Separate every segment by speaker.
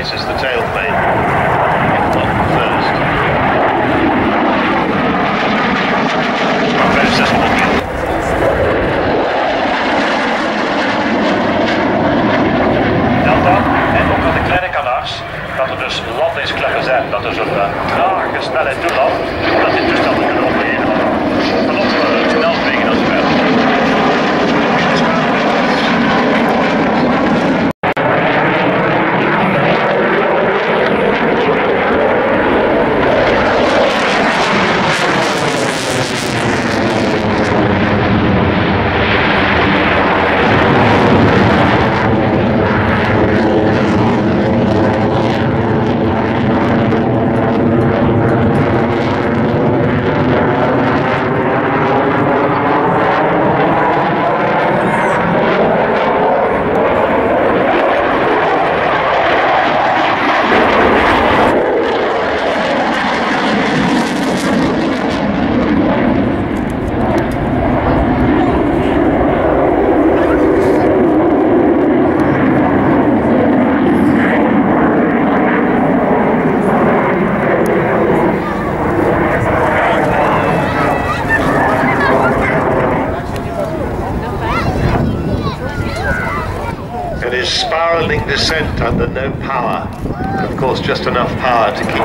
Speaker 1: this is the tail plane, if not the first. Delta, en ook met de kleine kanaars, dat er dus landingskleppen zijn, dat er zo'n trage snelheid toelaat, dat dit toestel moet kunnen opereren. Vanaf snel vliegen als verder. Spiraling descent under no power. Of course, just enough power to keep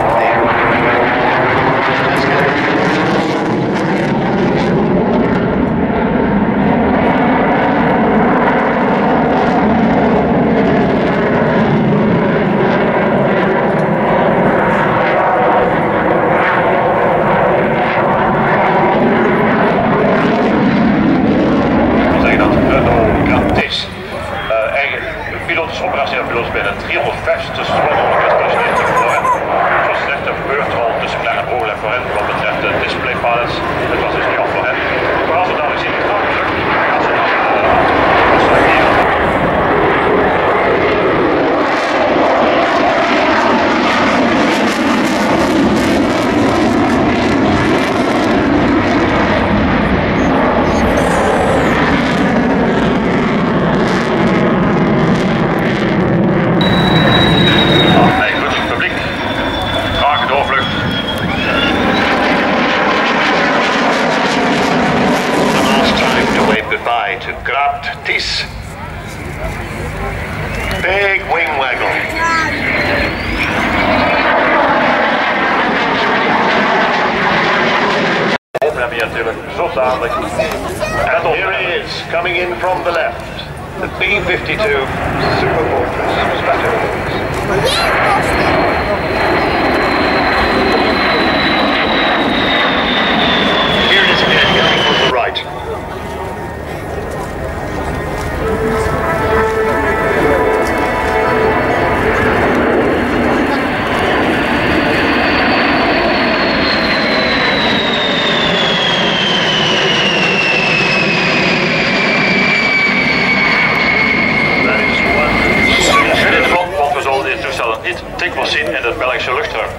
Speaker 1: binnen 350 km/h. Zoals gezegd, er gebeurt al tussen klein en hoog voor hen wat betreft de display pilots. Het was dus niet af voor hen. Maar als we dan zien, gaan we big wing waggle. Here he is, coming in from the left. The B-52 Super Fortress Stratoforce. Here it is again, going from the right. In het Belgische luchtruim.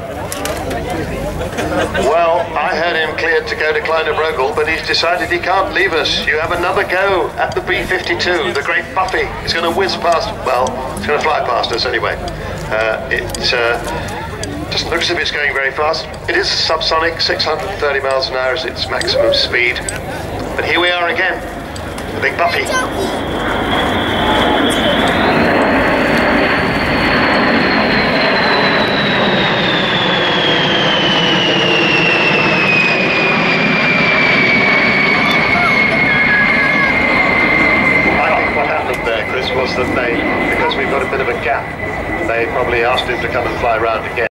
Speaker 1: Well, I had him cleared to go to Kleine-Brogel, but he's decided he can't leave us. You have another go at the B-52, the great Buffy. It's going to whiz past, well, it's going to fly past us anyway. It doesn't look as if it's going very fast. It is subsonic, 630 miles an hour is its maximum speed. But here we are again, the big Buffy. Was that they, because we've got a bit of a gap, they probably asked him to come and fly around again.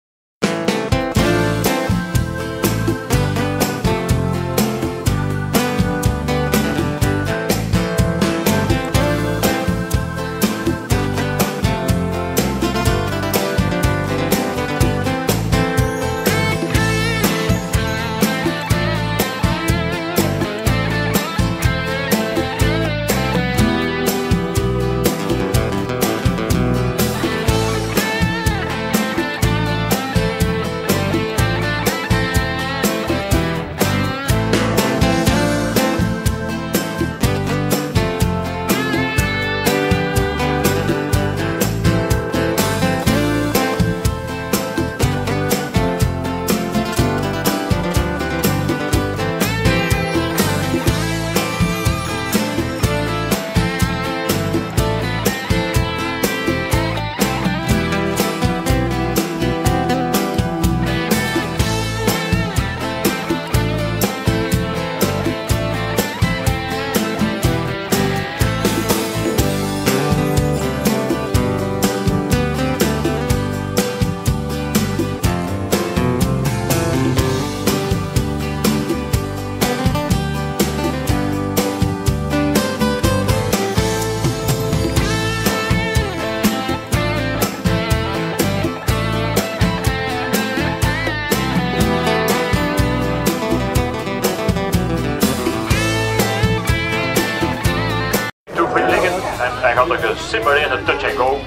Speaker 2: gesimuleerde touch-and-go.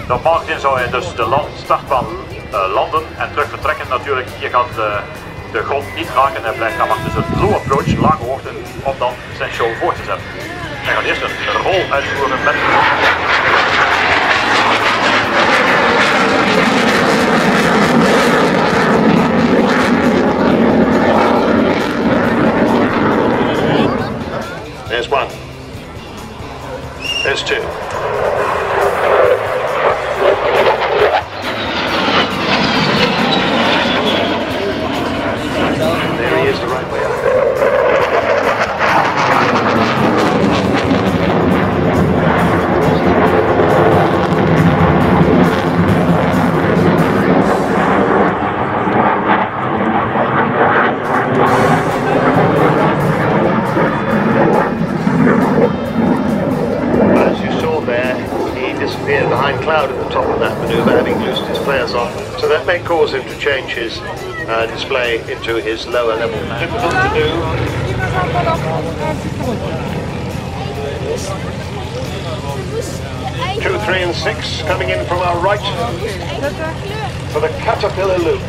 Speaker 2: Normaal gezien zou hij dus de startbaan landen en terug vertrekken. Natuurlijk, je gaat de grond niet raken. Hij blijft afwachten. Dus een low approach, lage hoogte, om dan zijn show voor te zetten. Hij gaat eerst een rol uitvoeren met...
Speaker 1: There's one. There's two. There he is the right way up there. Disappeared behind cloud at the top of that manoeuvre, having loosed his flares off, so that may cause him to change his display into his lower level. Difficult to do. 2, 3 and 6 coming in from our right for the Caterpillar loop.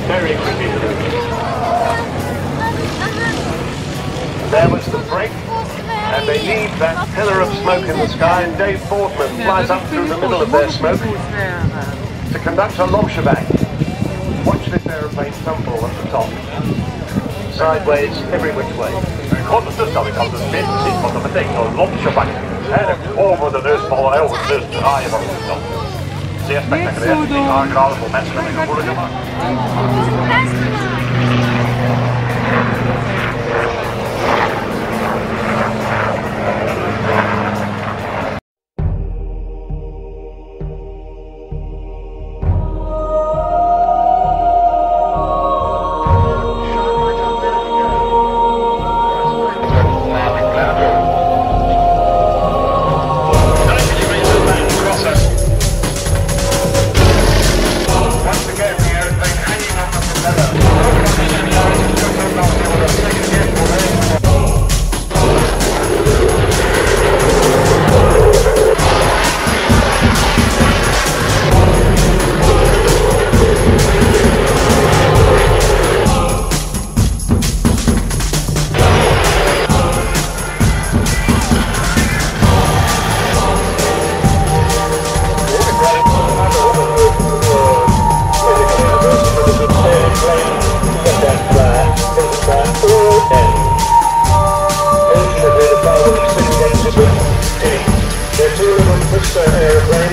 Speaker 1: Very quickly. There was the break. And they leave that pillar of smoke in the sky, and Dave Boardman flies up through the middle of their smoke to conduct a lob shebang. Watch this aeroplane tumble at the top. Sideways, every which way.
Speaker 2: Een grote toestel, ik had dus beter gezien wat dat betekent. Een lob shebang. Eigenlijk over de neus vallen, over de neus draaien van het toestel. Zeer spectaculair, niet aangeraden voor mensen met een gevoelige maag.
Speaker 1: Airplane.